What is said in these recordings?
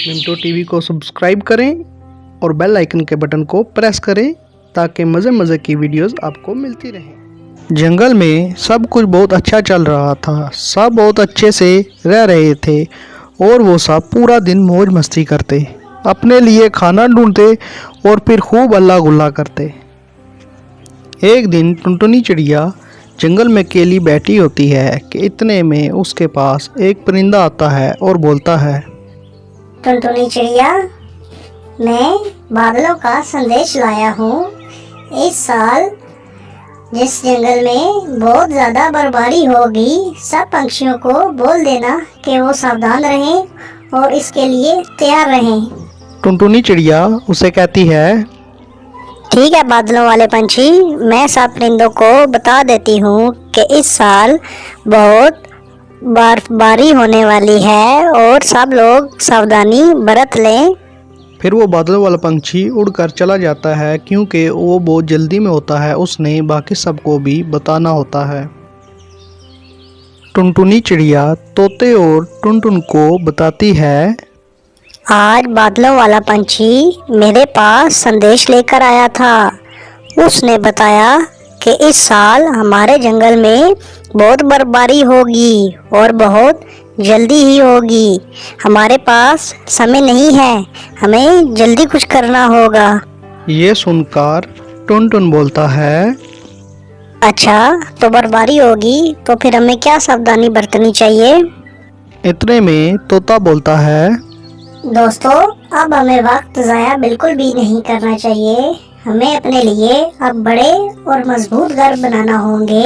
Minto TV को subscribe करें और बेल आइकन के बटन को प्रेस करें ताकि मज़े मज़े की वीडियोस आपको मिलती रहें। जंगल में सब कुछ बहुत अच्छा चल रहा था, सब बहुत अच्छे से रह रहे थे और वो सब पूरा दिन मौज मस्ती करते, अपने लिए खाना ढूंढते और फिर खूब अल्लाह गुल्ला करते। एक दिन टुनटुनी चिड़िया जंगल में अकेली बैठी होती है कि इतने में उसके पास एक परिंदा आता है और बोलता है, टुनटुनी चिड़िया, मैं बादलों का संदेश लाया हूँ। इस साल जिस जंगल में बहुत ज़्यादा बर्फबारी होगी, सब पंछियों को बोल देना कि वो सावधान रहें और इसके लिए तैयार रहें। टुनटुनी चिड़िया उसे कहती है, ठीक है बादलों वाले पंछी, मैं सब परिंदों को बता देती हूँ कि इस साल बहुत बर्फबारी होने वाली है और सब लोग सावधानी बरत लें। फिर वो बादल वाला पंछी उड़कर चला जाता है क्योंकि वो बहुत जल्दी में होता है, उसने बाकी सबको भी बताना होता है। टुनटुनी चिड़िया तोते और टुनटुन को बताती है, आज बादलों वाला पंछी मेरे पास संदेश लेकर आया था। उसने बताया कि इस साल हमारे जंगल में बहुत बर्फबारी होगी और बहुत जल्दी ही होगी। हमारे पास समय नहीं है, हमें जल्दी कुछ करना होगा। ये सुनकर टुनटुन बोलता है, अच्छा, तो बर्फबारी होगी तो फिर हमें क्या सावधानी बरतनी चाहिए? इतने में तोता बोलता है, दोस्तों, अब हमें वक्त ज़ाया बिल्कुल भी नहीं करना चाहिए। हमें अपने लिए अब बड़े और मजबूत घर बनाना होंगे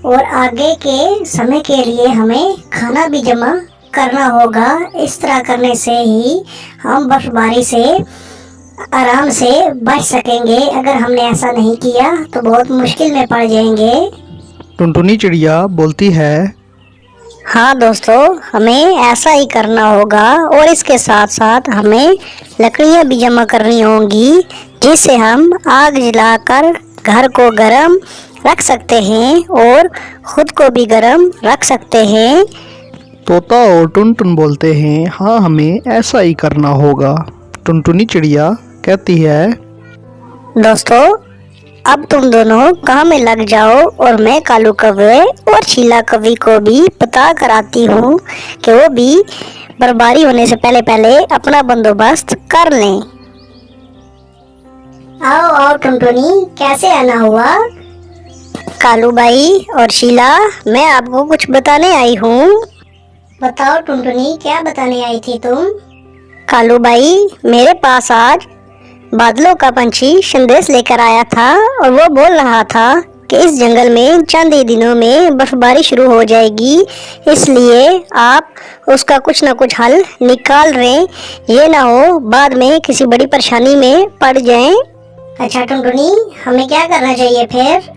और आगे के समय के लिए हमें खाना भी जमा करना होगा। इस तरह करने से ही हम बर्फबारी से आराम से बच सकेंगे। अगर हमने ऐसा नहीं किया तो बहुत मुश्किल में पड़ जाएंगे। टुनटुनी चिड़िया बोलती है, हाँ दोस्तों, हमें ऐसा ही करना होगा और इसके साथ साथ हमें लकड़ियाँ भी जमा करनी होंगी जिससे हम आग जलाकर घर को गर्म रख सकते हैं और खुद को भी गर्म रख सकते हैं। तोता और टुनटुन बोलते हैं, हाँ हमें ऐसा ही करना होगा। टुनटुनी चिड़िया कहती है, दोस्तों, अब तुम दोनों काम में लग जाओ और मैं कालू कौवे और शीला कौवी को भी पता कराती हूँ कि वो भी बर्फबारी होने से पहले पहले अपना बंदोबस्त कर लें। आओ आओ टुनटुनी, कैसे आना हुआ? कालू भाई और शीला, मैं आपको कुछ बताने आई हूँ। बताओ टुनटुनी, क्या बताने आई थी तुम? कालू भाई, मेरे पास आज बादलों का पंछी संदेश लेकर आया था और वो बोल रहा था कि इस जंगल में चंद ही दिनों में बर्फबारी शुरू हो जाएगी, इसलिए आप उसका कुछ ना कुछ हल निकाल रहे, ये ना हो बाद में किसी बड़ी परेशानी में पड़ जाएं। अच्छा टुनटुनी, हमें क्या करना चाहिए फिर?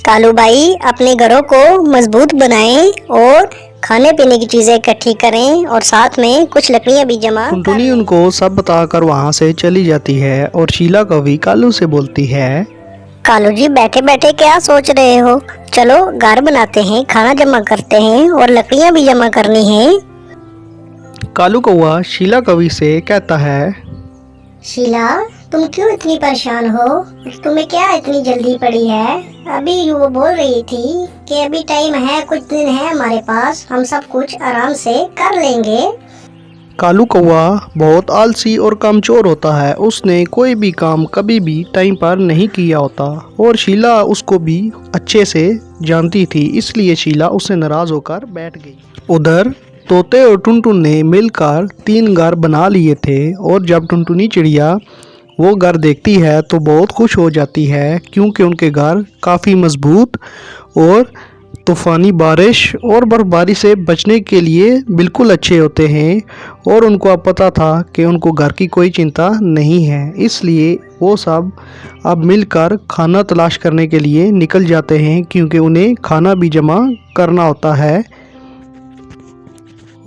कालू भाई, अपने घरों को मजबूत बनाएं और खाने पीने की चीजें इकट्ठी करें और साथ में कुछ लकड़ियां भी जमा। टुनटुनी उनको सब बताकर वहाँ से चली जाती है और शीला कौवी कालू से बोलती है, कालू जी, बैठे बैठे क्या सोच रहे हो? चलो घर बनाते हैं, खाना जमा करते हैं और लकड़ियां भी जमा करनी है। कालू कौवा शीला कौवी से कहता है, शीला, तुम क्यों इतनी परेशान हो? तुम्हें क्या इतनी जल्दी पड़ी है? अभी वो बोल रही थी कि अभी टाइम है, कुछ दिन है हमारे पास, हम सब कुछ आराम से कर लेंगे। कालू कौवा बहुत आलसी और कमचोर होता है, उसने कोई भी काम कभी भी टाइम पर नहीं किया होता और शीला उसको भी अच्छे से जानती थी, इसलिए शीला उससे नाराज होकर बैठ गई। उधर तोते और टुनटुन ने मिलकर 3 घर बना लिए थे और जब टुनटुनी चिड़िया वो घर देखती है तो बहुत खुश हो जाती है क्योंकि उनके घर काफ़ी मजबूत और तूफ़ानी बारिश और बर्फ़बारी से बचने के लिए बिल्कुल अच्छे होते हैं और उनको अब पता था कि उनको घर की कोई चिंता नहीं है, इसलिए वो सब अब मिलकर खाना तलाश करने के लिए निकल जाते हैं क्योंकि उन्हें खाना भी जमा करना होता है।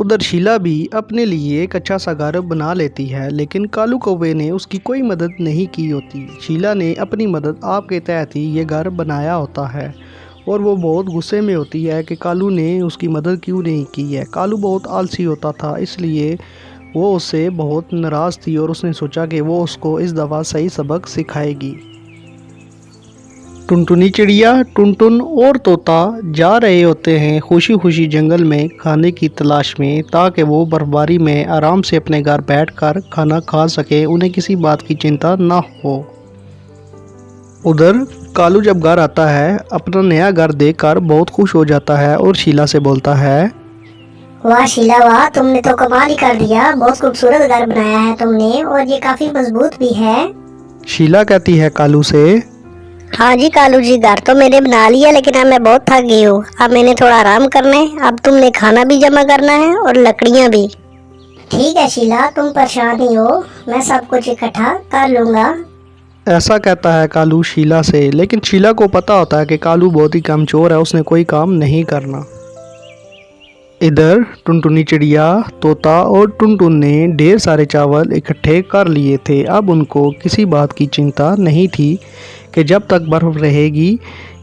उधर शीला भी अपने लिए एक अच्छा सा घर बना लेती है, लेकिन कालू कौवे ने उसकी कोई मदद नहीं की होती। शीला ने अपनी मदद आपके तहत ही ये घर बनाया होता है और वो बहुत गुस्से में होती है कि कालू ने उसकी मदद क्यों नहीं की है। कालू बहुत आलसी होता था, इसलिए वो उससे बहुत नाराज़ थी और उसने सोचा कि वो उसको इस दफ़ा सही सबक सिखाएगी। टुनटुनी चिड़िया, टुनटुन और तोता जा रहे होते हैं खुशी खुशी जंगल में खाने की तलाश में, ताकि वो बर्फबारी में आराम से अपने घर बैठकर खाना खा सके, उन्हें किसी बात की चिंता ना हो। उधर कालू जब घर आता है अपना नया घर देखकर बहुत खुश हो जाता है और शीला से बोलता है, वाह शीला वाह, तुमने तो कमाल ही कर दिया। बहुत खूबसूरत घर बनाया है तुमने और ये काफी मजबूत भी है। शीला कहती है कालू से, हाँ जी कालू जी, घर तो मैंने बना लिया, लेकिन अब मैं बहुत थक गई हूँ। अब मैंने थोड़ा आराम करना है। अब तुमने खाना भी जमा करना है और लकड़ियाँ भी। ठीक है शीला, तुम परेशान ही हो, मैं सब कुछ इकट्ठा कर लूँगा। ऐसा कहता है कालू शीला से, लेकिन शीला को पता होता है कि कालू बहुत ही कमज़ोर है, उसने कोई काम नहीं करना। इधर टुनटुनी चिड़िया, तोता और टुनटुन ने ढेर सारे चावल इकट्ठे कर लिए थे। अब उनको किसी बात की चिंता नहीं थी कि जब तक बर्फ़ रहेगी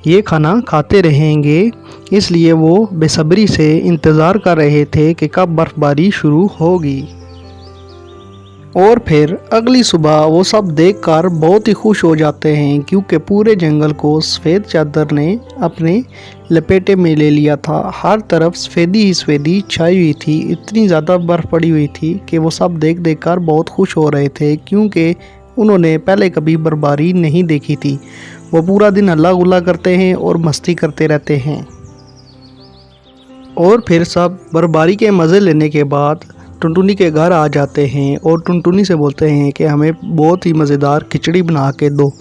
ये खाना खाते रहेंगे, इसलिए वो बेसब्री से इंतज़ार कर रहे थे कि कब बर्फ़बारी शुरू होगी। और फिर अगली सुबह वो सब देखकर बहुत ही खुश हो जाते हैं क्योंकि पूरे जंगल को सफ़ेद चादर ने अपने लपेटे में ले लिया था। हर तरफ सफ़ेदी ही सफ़ेदी छाई हुई थी, इतनी ज़्यादा बर्फ़ पड़ी हुई थी कि वो सब देख कर बहुत खुश हो रहे थे क्योंकि उन्होंने पहले कभी बर्फबारी नहीं देखी थी। वो पूरा दिन हल्ला गुल्ला करते हैं और मस्ती करते रहते हैं। और फिर सब बर्फबारी के मज़े लेने के बाद टुनटुनी के घर आ जाते हैं और टुनटुनी से बोलते हैं कि हमें बहुत ही मज़ेदार खिचड़ी बना के दो।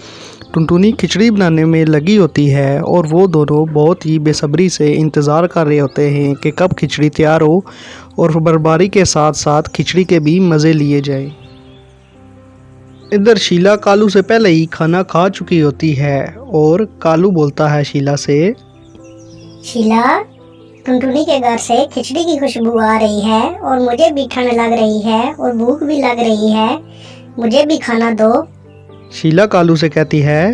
टुनटुनी खिचड़ी बनाने में लगी होती है और वो दोनों बहुत ही बेसब्री से इंतज़ार कर रहे होते हैं कि कब खिचड़ी तैयार हो और बर्फबारी के साथ साथ खिचड़ी के भी मज़े लिए जाए। इधर शीला कालू से पहले ही खाना खा चुकी होती है और कालू बोलता है शीला से, शीला, टुनटुनी के घर से खिचड़ी की खुशबू आ रही है और मुझे भी ठंड लग रही है और भूख भी लग रही है, मुझे भी खाना दो। शीला कालू से कहती है,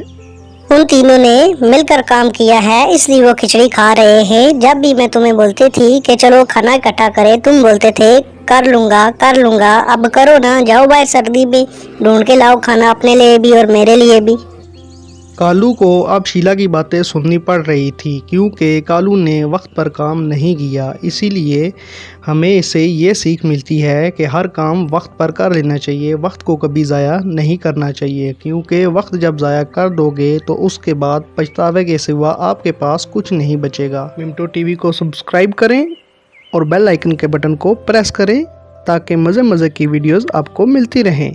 उन तीनों ने मिलकर काम किया है इसलिए वो खिचड़ी खा रहे हैं। जब भी मैं तुम्हें बोलती थी कि चलो खाना इकट्ठा करें, तुम बोलते थे कर लूँगा कर लूँगा। अब करो ना, जाओ बाहर सर्दी में ढूंढ के लाओ खाना अपने लिए भी और मेरे लिए भी। कालू को अब शीला की बातें सुननी पड़ रही थी क्योंकि कालू ने वक्त पर काम नहीं किया। इसीलिए हमें इससे ये सीख मिलती है कि हर काम वक्त पर कर लेना चाहिए, वक्त को कभी ज़ाया नहीं करना चाहिए क्योंकि वक्त जब ज़ाया कर दोगे तो उसके बाद पछतावे के सिवा आपके पास कुछ नहीं बचेगा। मिंटो टीवी को सब्सक्राइब करें और बेल आइकन के बटन को प्रेस करें ताकि मज़े मज़े की वीडियोज़ आपको मिलती रहें।